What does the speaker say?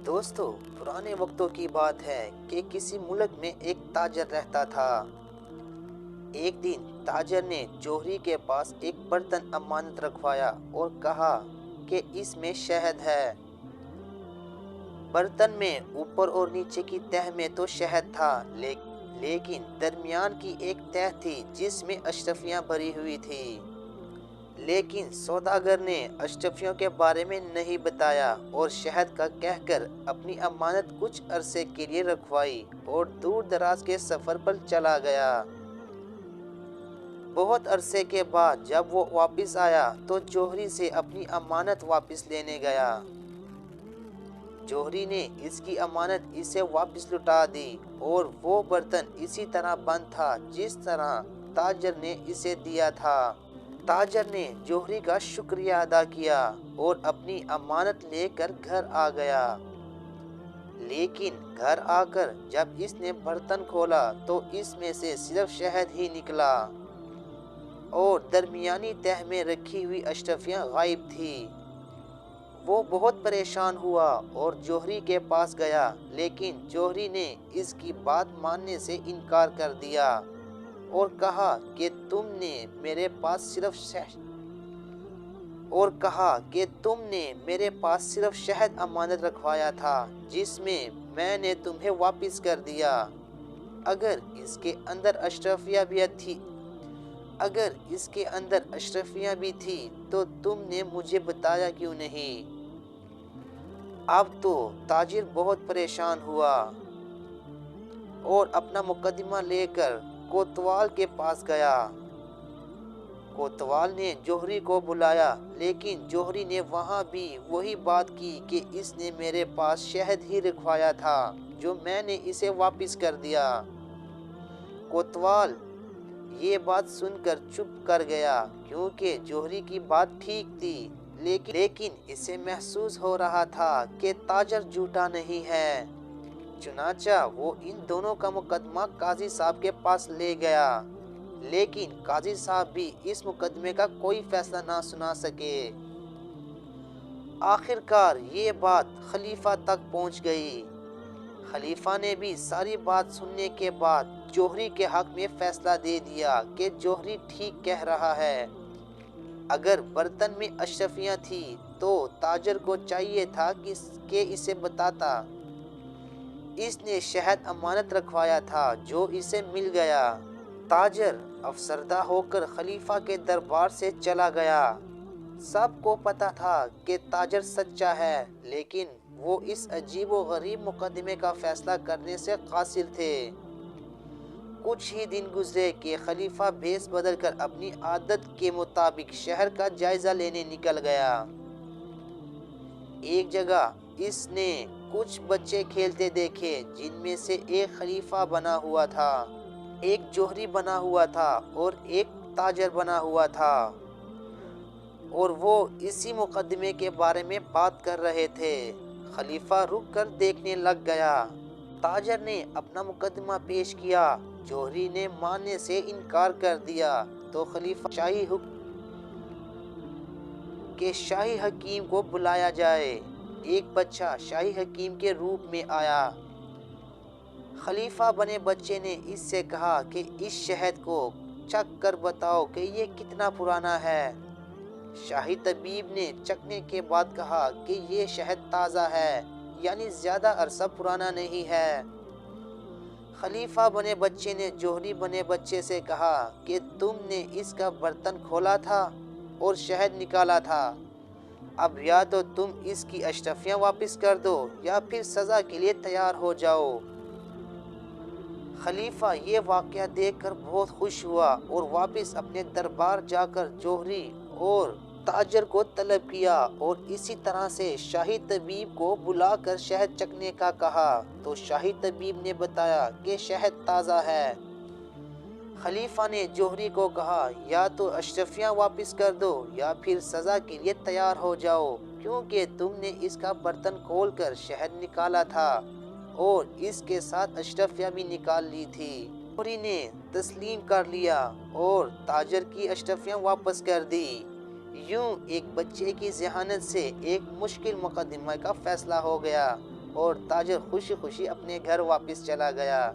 دوستو، پرانے وقتوں کی بات ہے کہ کسی ملک میں ایک تاجر رہتا تھا۔ ایک دن تاجر نے جوہری کے پاس ایک برتن امانت رکھوایا اور کہا کہ اس میں شہد ہے۔ برتن میں اوپر اور نیچے کی تہہ میں تو شہد تھا، لیکن درمیان کی ایک تہہ تھی جس میں اشرفیاں بھری ہوئی تھی۔ لیکن سوداگر نے اشرفیوں کے بارے میں نہیں بتایا اور شہد کا کہہ کر اپنی امانت کچھ عرصے کے لیے رکھوائی اور دور دراز کے سفر پر چلا گیا۔ بہت عرصے کے بعد جب وہ واپس آیا تو جوہری سے اپنی امانت واپس لینے گیا۔ جوہری نے اس کی امانت اسے واپس لوٹا دی اور وہ برتن اسی طرح بند تھا جس طرح تاجر نے اسے دیا تھا۔ تاجر نے جوہری کا شکریہ ادا کیا اور اپنی امانت لے کر گھر آ گیا۔ لیکن گھر آ کر جب اس نے برتن کھولا تو اس میں سے صرف شہد ہی نکلا اور درمیانی تہہ میں رکھی ہوئی اشرفیاں غائب تھیں۔ وہ بہت پریشان ہوا اور جوہری کے پاس گیا، لیکن جوہری نے اس کی بات ماننے سے انکار کر دیا اور کہا کہ تم نے میرے پاس صرف شہد امانت رکھوایا تھا جس میں نے تمہیں واپس کر دیا۔ اگر اس کے اندر اشرفیاں بھی تھی تو تم نے مجھے بتایا کیوں نہیں؟ اب تو تاجر بہت پریشان ہوا اور اپنا مقدمہ لے کر کوتوال کے پاس گیا۔ کوتوال نے جوہری کو بلایا، لیکن جوہری نے وہاں بھی وہی بات کی کہ اس نے میرے پاس شہد ہی رکھوایا تھا جو میں نے اسے واپس کر دیا۔ کوتوال یہ بات سن کر چپ کر گیا کیونکہ جوہری کی بات ٹھیک تھی، لیکن اسے محسوس ہو رہا تھا کہ تاجر جھوٹا نہیں ہے۔ چنانچہ وہ ان دونوں کا مقدمہ قاضی صاحب کے پاس لے گیا، لیکن قاضی صاحب بھی اس مقدمے کا کوئی فیصلہ نہ سنا سکے۔ آخر کار یہ بات خلیفہ تک پہنچ گئی۔ خلیفہ نے بھی ساری بات سننے کے بعد جوہری کے حق میں فیصلہ دے دیا کہ جوہری ٹھیک کہہ رہا ہے۔ اگر برتن میں اشرفیاں تھیں تو تاجر کو چاہیے تھا کہ اسے بتاتا۔ اس نے شہد امانت رکھوایا تھا جو اسے مل گیا۔ تاجر افسردہ ہو کر خلیفہ کے دربار سے چلا گیا۔ سب کو پتا تھا کہ تاجر سچا ہے، لیکن وہ اس عجیب و غریب مقدمے کا فیصلہ کرنے سے قاصر تھے۔ کچھ ہی دن گزرے کہ خلیفہ بھیس بدل کر اپنی عادت کے مطابق شہر کا جائزہ لینے نکل گیا۔ ایک جگہ اس نے کچھ بچے کھیلتے دیکھے جن میں سے ایک خلیفہ بنا ہوا تھا، ایک جوہری بنا ہوا تھا اور ایک تاجر بنا ہوا تھا، اور وہ اسی مقدمے کے بارے میں بات کر رہے تھے۔ خلیفہ رک کر دیکھنے لگ گیا۔ تاجر نے اپنا مقدمہ پیش کیا، جوہری نے ماننے سے انکار کر دیا تو خلیفہ کہ شاہی حکیم کو بلایا جائے۔ ایک بچہ شاہی حکیم کے روپ میں آیا۔ خلیفہ بنے بچے نے اس سے کہا کہ اس شہد کو چکھ کر بتاؤ کہ یہ کتنا پرانا ہے۔ شاہی طبیب نے چکھنے کے بعد کہا کہ یہ شہد تازہ ہے، یعنی زیادہ عرصہ پرانا نہیں ہے۔ خلیفہ بنے بچے نے جوہری بنے بچے سے کہا کہ تم نے اس کا برتن کھولا تھا اور شہد نکالا تھا، اب یا تو تم اس کی اشرفیاں واپس کر دو یا پھر سزا کے لیے تیار ہو جاؤ۔ خلیفہ یہ واقعہ دیکھ کر بہت خوش ہوا اور واپس اپنے دربار جا کر جوہری اور تاجر کو طلب کیا اور اسی طرح سے شاہی طبیب کو بلا کر شہد چکھنے کا کہا تو شاہی طبیب نے بتایا کہ شہد تازہ ہے۔ خلیفہ نے جوہری کو کہا یا تو اشرفیاں واپس کر دو یا پھر سزا کے لیے تیار ہو جاؤ، کیونکہ تم نے اس کا برتن کھول کر شہد نکالا تھا اور اس کے ساتھ اشرفیاں بھی نکال لی تھی۔ جوہری نے تسلیم کر لیا اور تاجر کی اشرفیاں واپس کر دی۔ یوں ایک بچے کی ذہانت سے ایک مشکل مقدمہ کا فیصلہ ہو گیا۔ اور تاجر خوشی خوشی اپنے گھر واپس چلا گیا۔